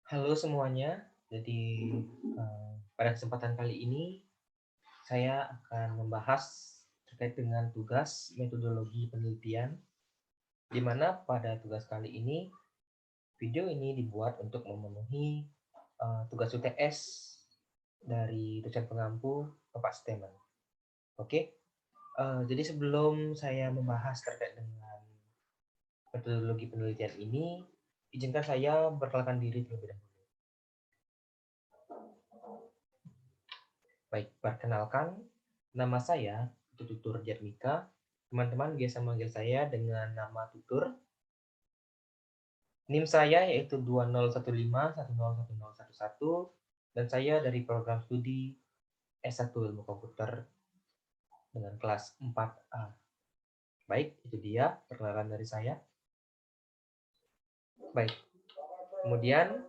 Halo semuanya, jadi pada kesempatan kali ini saya akan membahas terkait dengan tugas metodologi penelitian, di mana pada tugas kali ini video ini dibuat untuk memenuhi tugas UTS dari dosen pengampu Bapak Stemen. Oke, jadi sebelum saya membahas terkait dengan metodologi penelitian ini, izinkan saya perkenalkan diri terlebih dahulu. Baik, perkenalkan, nama saya Tutur Jermika. Teman-teman biasa manggil saya dengan nama Tutur. NIM saya yaitu 2015101011 dan saya dari program studi S1 Ilmu Komputer dengan kelas 4A. Baik, itu dia perkenalan dari saya. Baik, kemudian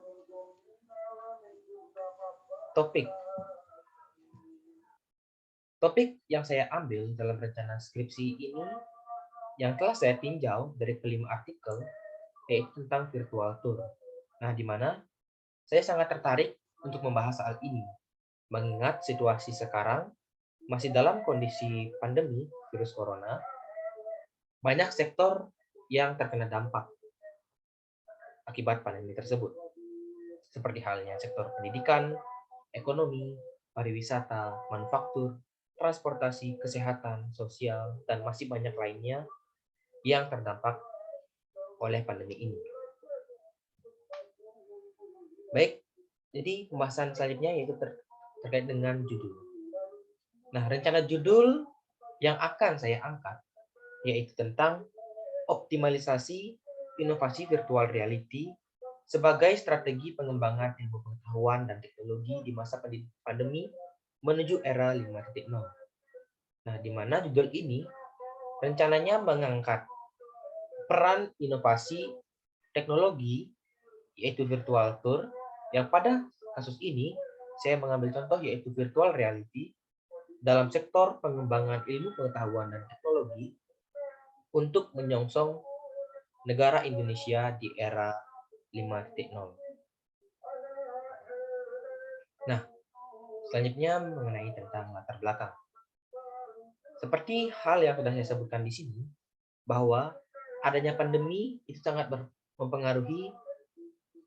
topik yang saya ambil dalam rencana skripsi ini yang telah saya tinjau dari kelima artikel yaitu tentang virtual tour. Nah, di mana saya sangat tertarik untuk membahas soal ini, mengingat situasi sekarang masih dalam kondisi pandemi virus corona, banyak sektor yang terkena dampak akibat pandemi tersebut, seperti halnya sektor pendidikan, ekonomi, pariwisata, manufaktur, transportasi, kesehatan, sosial, dan masih banyak lainnya yang terdampak oleh pandemi ini. Baik, jadi pembahasan selanjutnya yaitu terkait dengan judul. Nah, rencana judul yang akan saya angkat yaitu tentang optimalisasi inovasi virtual reality sebagai strategi pengembangan ilmu pengetahuan dan teknologi di masa pandemi menuju era 5.0. Nah, di mana judul ini rencananya mengangkat peran inovasi teknologi yaitu virtual tour yang pada kasus ini saya mengambil contoh yaitu virtual reality dalam sektor pengembangan ilmu pengetahuan dan teknologi untuk menyongsong negara Indonesia di era 5.0. Nah, selanjutnya mengenai tentang latar belakang. Seperti hal yang sudah saya sebutkan di sini, bahwa adanya pandemi itu sangat mempengaruhi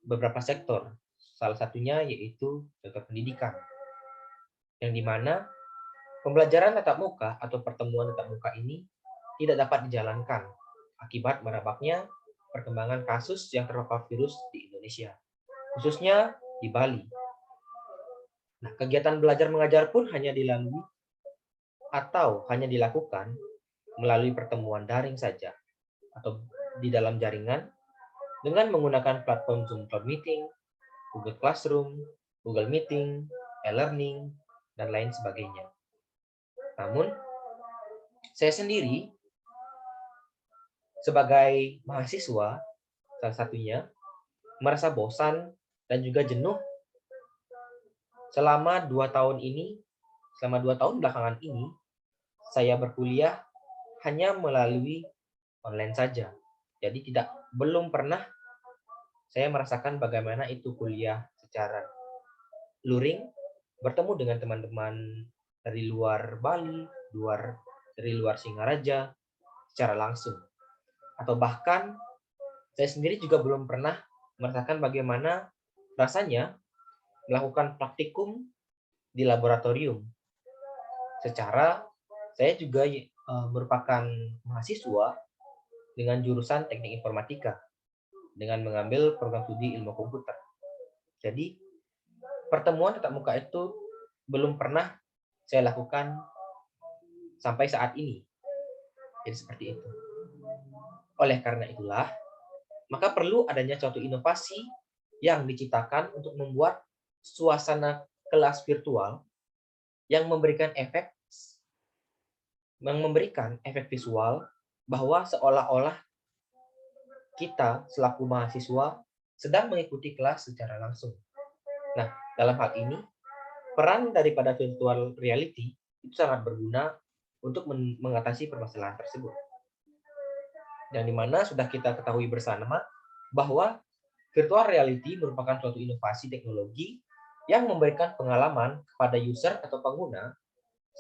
beberapa sektor. Salah satunya yaitu sektor pendidikan, yang dimana pembelajaran tatap muka atau pertemuan tatap muka ini tidak dapat dijalankan akibat merebaknya perkembangan kasus yang terpapar virus di Indonesia, khususnya di Bali. Nah, kegiatan belajar mengajar pun hanya dilalui atau hanya dilakukan melalui pertemuan daring saja atau di dalam jaringan dengan menggunakan platform Zoom Cloud Meeting, Google Classroom, Google Meeting, e-learning, dan lain sebagainya. Namun, saya sendiri sebagai mahasiswa, salah satunya, merasa bosan dan juga jenuh selama 2 tahun belakangan ini, saya berkuliah hanya melalui online saja. Jadi belum pernah saya merasakan bagaimana itu kuliah secara luring, bertemu dengan teman-teman dari luar Bali, dari luar Singaraja, secara langsung. Atau bahkan saya sendiri juga belum pernah merasakan bagaimana rasanya melakukan praktikum di laboratorium. Secara saya juga merupakan mahasiswa dengan jurusan teknik informatika dengan mengambil program studi ilmu komputer. Jadi pertemuan tatap muka itu belum pernah saya lakukan sampai saat ini. Jadi seperti itu. Oleh karena itulah, maka perlu adanya suatu inovasi yang diciptakan untuk membuat suasana kelas virtual yang memberikan efek visual bahwa seolah-olah kita selaku mahasiswa sedang mengikuti kelas secara langsung. Nah, dalam hal ini, peran daripada virtual reality itu sangat berguna untuk mengatasi permasalahan tersebut. Yang dimana sudah kita ketahui bersama bahwa virtual reality merupakan suatu inovasi teknologi yang memberikan pengalaman kepada user atau pengguna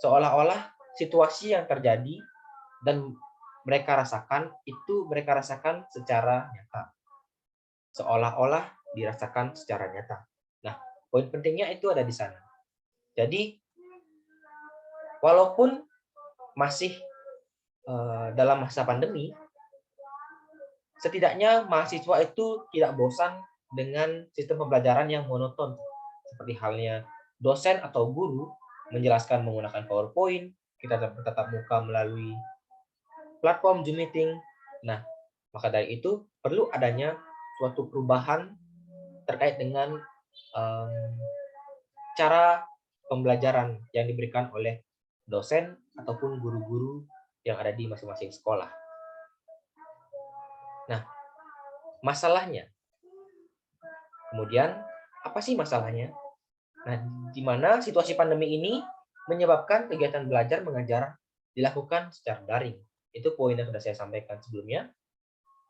seolah-olah situasi yang terjadi dan mereka rasakan secara nyata. Seolah-olah dirasakan secara nyata. Nah, poin pentingnya itu ada di sana. Jadi, walaupun masih dalam masa pandemi, setidaknya mahasiswa itu tidak bosan dengan sistem pembelajaran yang monoton, seperti halnya dosen atau guru menjelaskan menggunakan PowerPoint, kita bertatap muka melalui platform Zoom Meeting. Nah, maka dari itu perlu adanya suatu perubahan terkait dengan cara pembelajaran yang diberikan oleh dosen ataupun guru-guru yang ada di masing-masing sekolah. Nah, masalahnya, kemudian apa sih masalahnya? Nah, di mana situasi pandemi ini menyebabkan kegiatan belajar mengajar dilakukan secara daring. Itu poin yang sudah saya sampaikan sebelumnya.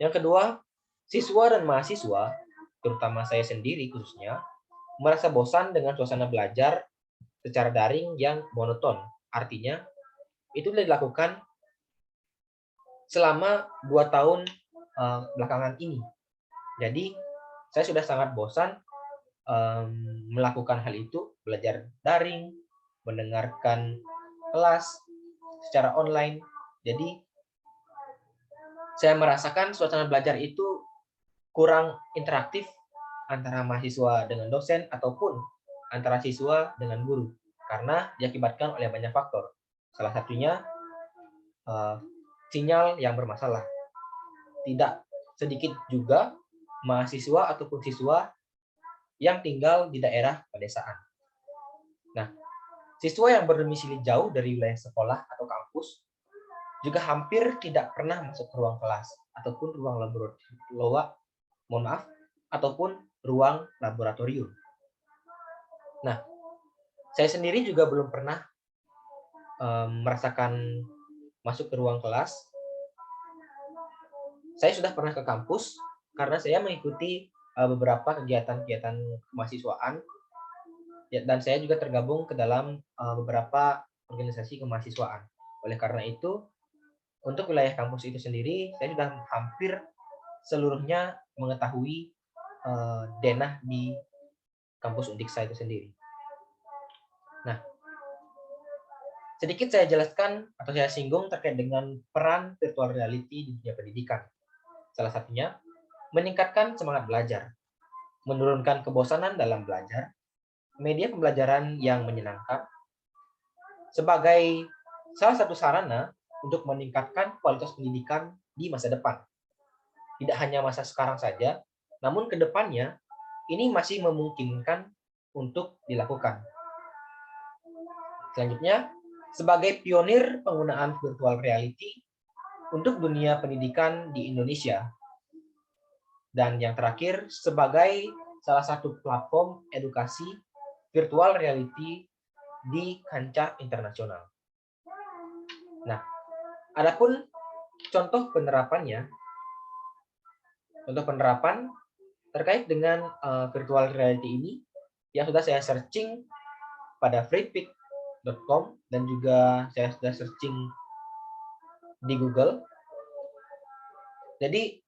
Yang kedua, siswa dan mahasiswa, terutama saya sendiri khususnya, merasa bosan dengan suasana belajar secara daring yang monoton. Artinya, itu dilakukan selama 2 tahun belakangan ini. Jadi, saya sudah sangat bosan melakukan hal itu, belajar daring, mendengarkan kelas secara online. Jadi, saya merasakan suasana belajar itu kurang interaktif antara mahasiswa dengan dosen ataupun antara siswa dengan guru karena diakibatkan oleh banyak faktor. Salah satunya sinyal yang bermasalah. Tidak sedikit juga mahasiswa ataupun siswa yang tinggal di daerah pedesaan. Nah, siswa yang berdomisili jauh dari wilayah sekolah atau kampus juga hampir tidak pernah masuk ke ruang kelas ataupun ruang laboratorium. Nah, saya sendiri juga belum pernah merasakan masuk ke ruang kelas. Saya sudah pernah ke kampus karena saya mengikuti beberapa kegiatan-kegiatan kemahasiswaan dan saya juga tergabung ke dalam beberapa organisasi kemahasiswaan. Oleh karena itu, untuk wilayah kampus itu sendiri, saya sudah hampir seluruhnya mengetahui denah di kampus Undiksa itu sendiri. Nah, sedikit saya jelaskan atau saya singgung terkait dengan peran virtual reality di dunia pendidikan. Salah satunya, meningkatkan semangat belajar, menurunkan kebosanan dalam belajar, media pembelajaran yang menyenangkan, sebagai salah satu sarana untuk meningkatkan kualitas pendidikan di masa depan. Tidak hanya masa sekarang saja, namun ke depannya ini masih memungkinkan untuk dilakukan. Selanjutnya, sebagai pionir penggunaan virtual reality untuk dunia pendidikan di Indonesia. Dan yang terakhir, sebagai salah satu platform edukasi virtual reality di kancah internasional. Nah, adapun contoh penerapan terkait dengan virtual reality ini yang sudah saya searching pada freepik.com dan juga saya sudah searching di Google. Jadi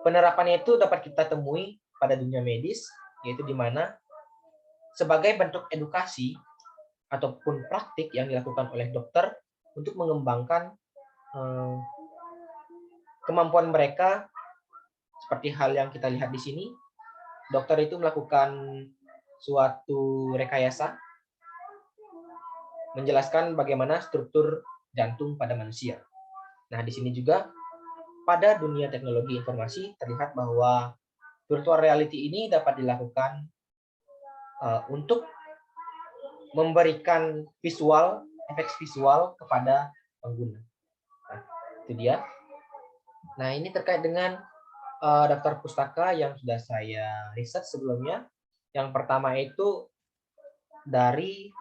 penerapannya itu dapat kita temui pada dunia medis, yaitu di mana sebagai bentuk edukasi ataupun praktik yang dilakukan oleh dokter untuk mengembangkan kemampuan mereka, seperti hal yang kita lihat di sini, dokter itu melakukan suatu rekayasa menjelaskan bagaimana struktur jantung pada manusia. Nah, di sini juga pada dunia teknologi informasi terlihat bahwa virtual reality ini dapat dilakukan untuk memberikan efek visual kepada pengguna. Nah, itu dia. Nah, ini terkait dengan daftar pustaka yang sudah saya riset sebelumnya. Yang pertama itu dari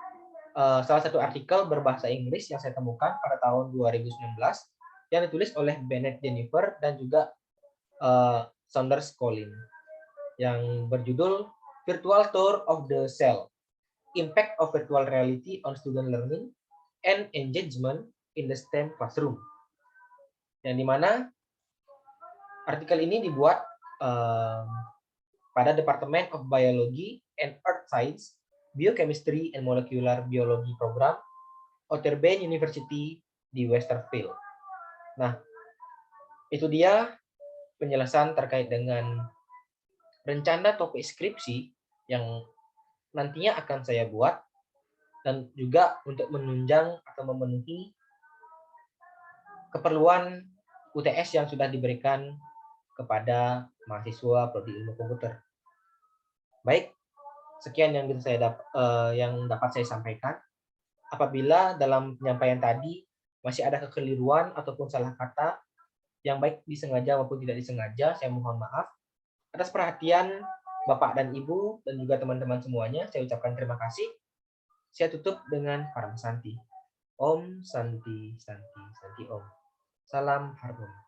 salah satu artikel berbahasa Inggris yang saya temukan pada tahun 2019 yang ditulis oleh Bennett Jennifer dan juga Saunders Collins. yang berjudul Virtual Tour of the Cell, Impact of Virtual Reality on Student Learning and Engagement in the STEM Classroom. Yang dimana artikel ini dibuat pada Department of Biology and Earth Science, Biochemistry and Molecular Biology Program, Otterbein University di Westerville. Nah, itu dia penjelasan terkait dengan rencana topik skripsi yang nantinya akan saya buat dan juga untuk menunjang atau memenuhi keperluan UTS yang sudah diberikan kepada mahasiswa prodi ilmu komputer. Baik, sekian yang dapat saya sampaikan. Apabila dalam penyampaian tadi masih ada kekeliruan ataupun salah kata yang baik disengaja maupun tidak disengaja, saya mohon maaf. Atas perhatian Bapak dan Ibu dan juga teman-teman semuanya, saya ucapkan terima kasih. Saya tutup dengan Param Santi. Om Santi Santi Santi Om. Salam Harmoni.